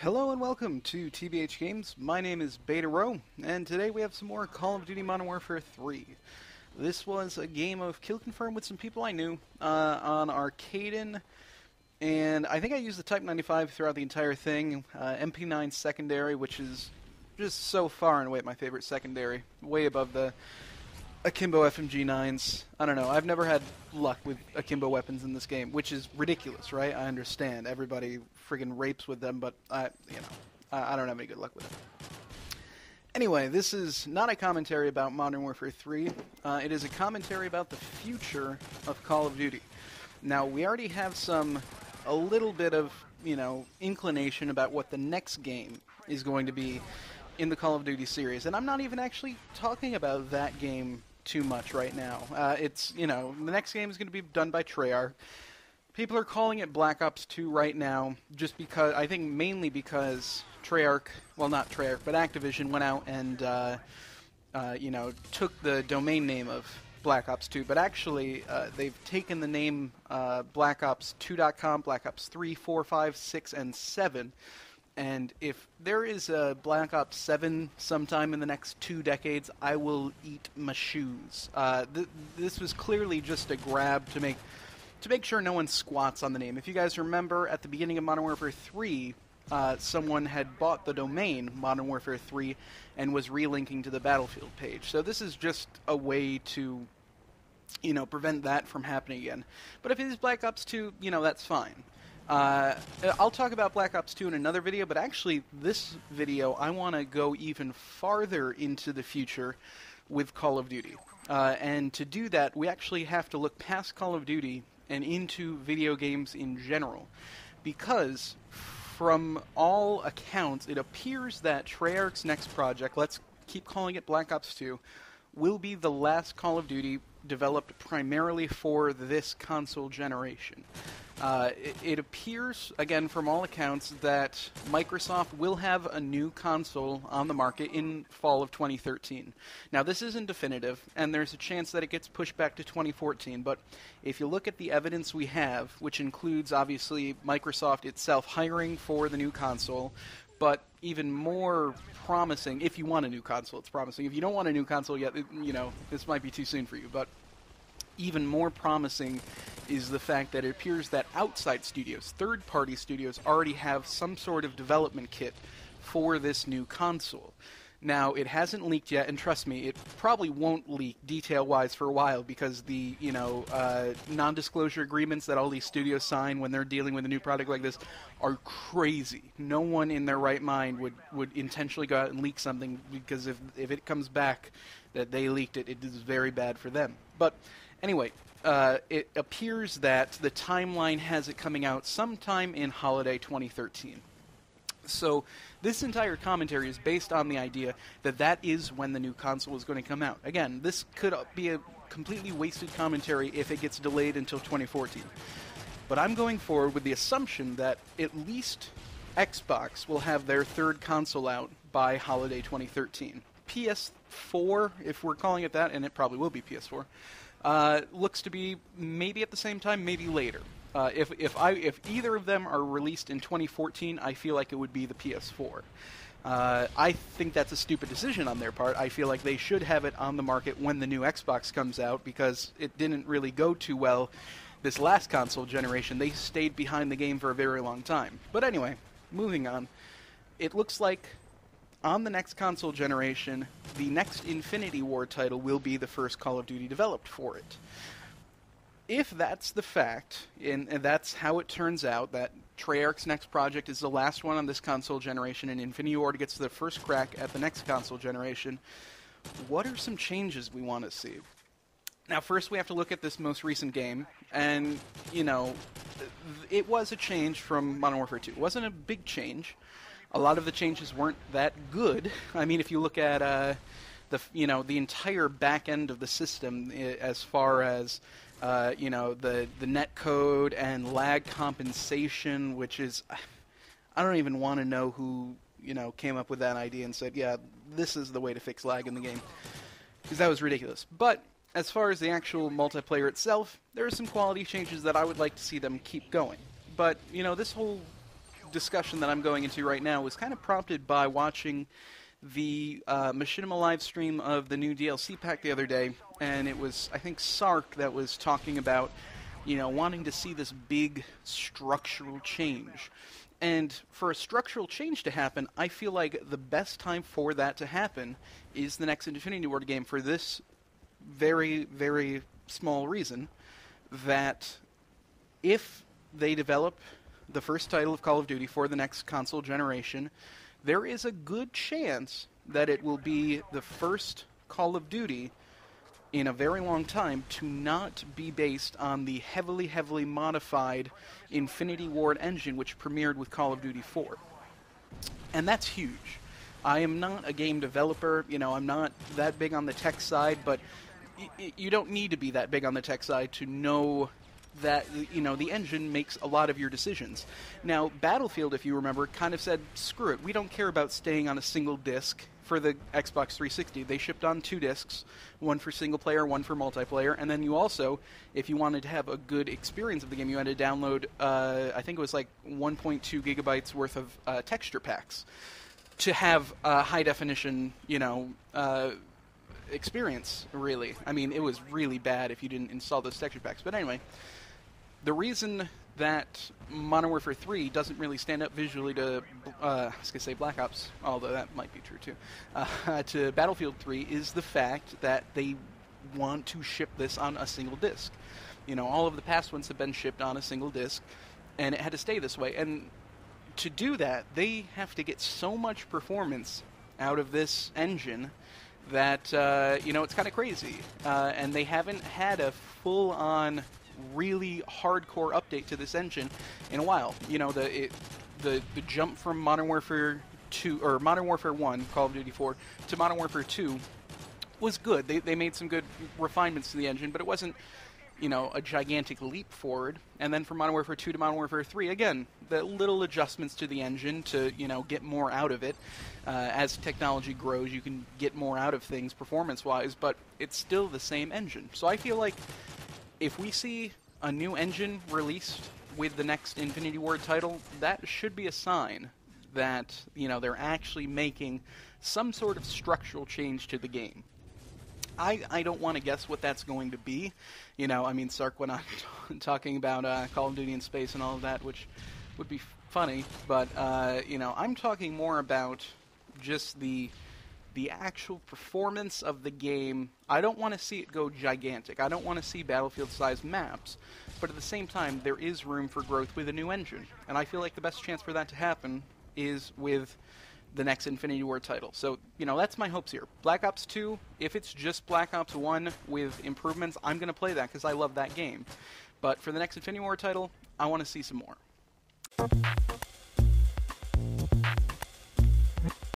Hello and welcome to TBH Games. My name is Beta Row, and today we have some more Call of Duty Modern Warfare 3. This was a game of kill confirm with some people I knew on Arcaden, and I think I used the Type 95 throughout the entire thing. MP9 secondary, which is just so far and away my favorite secondary, way above the Akimbo FMG9s. I don't know, I've never had luck with Akimbo weapons in this game, which is ridiculous, right? I understand. Everybody friggin' rapes with them, but I don't have any good luck with them. Anyway, this is not a commentary about Modern Warfare 3. It is a commentary about the future of Call of Duty. Now, we already have a little bit of, inclination about what the next game is going to be in the Call of Duty series, and I'm not even actually talking about that game too much right now. The next game is going to be done by Treyarch. People are calling it Black Ops 2 right now, just because, I think mainly because Treyarch, well not Treyarch, but Activision went out and, took the domain name of Black Ops 2, but actually they've taken the name BlackOps2.com, Black Ops 3, 4, 5, 6, and 7, and if there is a Black Ops 7 sometime in the next 2 decades, I will eat my shoes. This was clearly just a grab to make sure no one squats on the name. If you guys remember, at the beginning of Modern Warfare 3, someone had bought the domain Modern Warfare 3 and was relinking to the Battlefield page. So this is just a way to, prevent that from happening again. But if it is Black Ops 2, that's fine. I'll talk about Black Ops 2 in another video, but actually this video I want to go even farther into the future with Call of Duty. And to do that, we actually have to look past Call of Duty and into video games in general. Because from all accounts, it appears that Treyarch's next project, let's keep calling it Black Ops 2, will be the last Call of Duty developed primarily for this console generation. It appears, again, from all accounts, that Microsoft will have a new console on the market in fall of 2013. Now, this isn't definitive, and there's a chance that it gets pushed back to 2014, but if you look at the evidence we have, which includes, obviously, Microsoft itself hiring for the new console, but even more promising, if you want a new console, it's promising. If you don't want a new console yet, this might be too soon for you, but even more promising is the fact that it appears that outside studios, third-party studios, already have some sort of development kit for this new console. Now, it hasn't leaked yet, and trust me, it probably won't leak detail-wise for a while because the, non-disclosure agreements that all these studios sign when they're dealing with a new product like this are crazy. No one in their right mind would intentionally go out and leak something because if it comes back that they leaked it, it is very bad for them. But anyway, it appears that the timeline has it coming out sometime in holiday 2013. So this entire commentary is based on the idea that that is when the new console is going to come out. Again, this could be a completely wasted commentary if it gets delayed until 2014. But I'm going forward with the assumption that at least Xbox will have their third console out by holiday 2013. PS4, if we're calling it that, and it probably will be PS4, looks to be maybe at the same time, maybe later. If either of them are released in 2014, I feel like it would be the PS4. I think that's a stupid decision on their part. I feel like they should have it on the market when the new Xbox comes out because it didn't really go too well this last console generation. They stayed behind the game for a very long time. But anyway, moving on. It looks like on the next console generation, the next Infinity Ward title will be the first Call of Duty developed for it. If that's the fact, and that's how it turns out, that Treyarch's next project is the last one on this console generation, and Infinity Ward gets the first crack at the next console generation, what are some changes we want to see? Now, first we have to look at this most recent game, and, it was a change from Modern Warfare 2. It wasn't a big change. A lot of the changes weren't that good. I mean, if you look at the entire back end of the system, as far as the net code and lag compensation, which is, I don't even want to know who came up with that idea and said, yeah, this is the way to fix lag in the game, because that was ridiculous. But as far as the actual multiplayer itself, there are some quality changes that I would like to see them keep going. But this whole discussion that I'm going into right now was kind of prompted by watching the Machinima live stream of the new DLC pack the other day, and it was, I think, Sark that was talking about, wanting to see this big structural change. And for a structural change to happen, I feel like the best time for that to happen is the next Infinity Ward game, for this very, very small reason, that if they develop the first title of Call of Duty for the next console generation, there is a good chance that it will be the first Call of Duty in a very long time to not be based on the heavily, heavily modified Infinity Ward engine which premiered with Call of Duty 4. And that's huge. I am not a game developer, I'm not that big on the tech side, but you don't need to be that big on the tech side to know that, the engine makes a lot of your decisions. Now, Battlefield, if you remember, kind of said, screw it, we don't care about staying on a single disc for the Xbox 360. They shipped on 2 discs, one for single player, one for multiplayer, and then you also, if you wanted to have a good experience of the game, you had to download, I think it was like 1.2 gigabytes worth of texture packs to have a high-definition, experience, really. I mean, it was really bad if you didn't install those texture packs. But anyway, the reason that Modern Warfare 3 doesn't really stand up visually to, I was going to say Black Ops, although that might be true too, to Battlefield 3 is the fact that they want to ship this on a single disc. All of the past ones have been shipped on a single disc, and it had to stay this way. And to do that, they have to get so much performance out of this engine that, it's kind of crazy. And they haven't had a full-on, really hardcore update to this engine in a while. The jump from Modern Warfare 2, or Modern Warfare 1, Call of Duty 4, to Modern Warfare 2 was good. They made some good refinements to the engine, but it wasn't, a gigantic leap forward. And then from Modern Warfare 2 to Modern Warfare 3, again, the little adjustments to the engine to, get more out of it. As technology grows, you can get more out of things performance-wise, but it's still the same engine. So I feel like if we see a new engine released with the next Infinity Ward title, that should be a sign that, they're actually making some sort of structural change to the game. I don't want to guess what that's going to be. Sark went on talking about Call of Duty in space and all of that, which would be funny, but, I'm talking more about just the actual performance of the game. I don't want to see it go gigantic. I don't want to see Battlefield-sized maps, but at the same time, there is room for growth with a new engine, and I feel like the best chance for that to happen is with the next Infinity Ward title. So, that's my hopes here. Black Ops 2, if it's just Black Ops 1 with improvements, I'm going to play that because I love that game. But for the next Infinity Ward title, I want to see some more.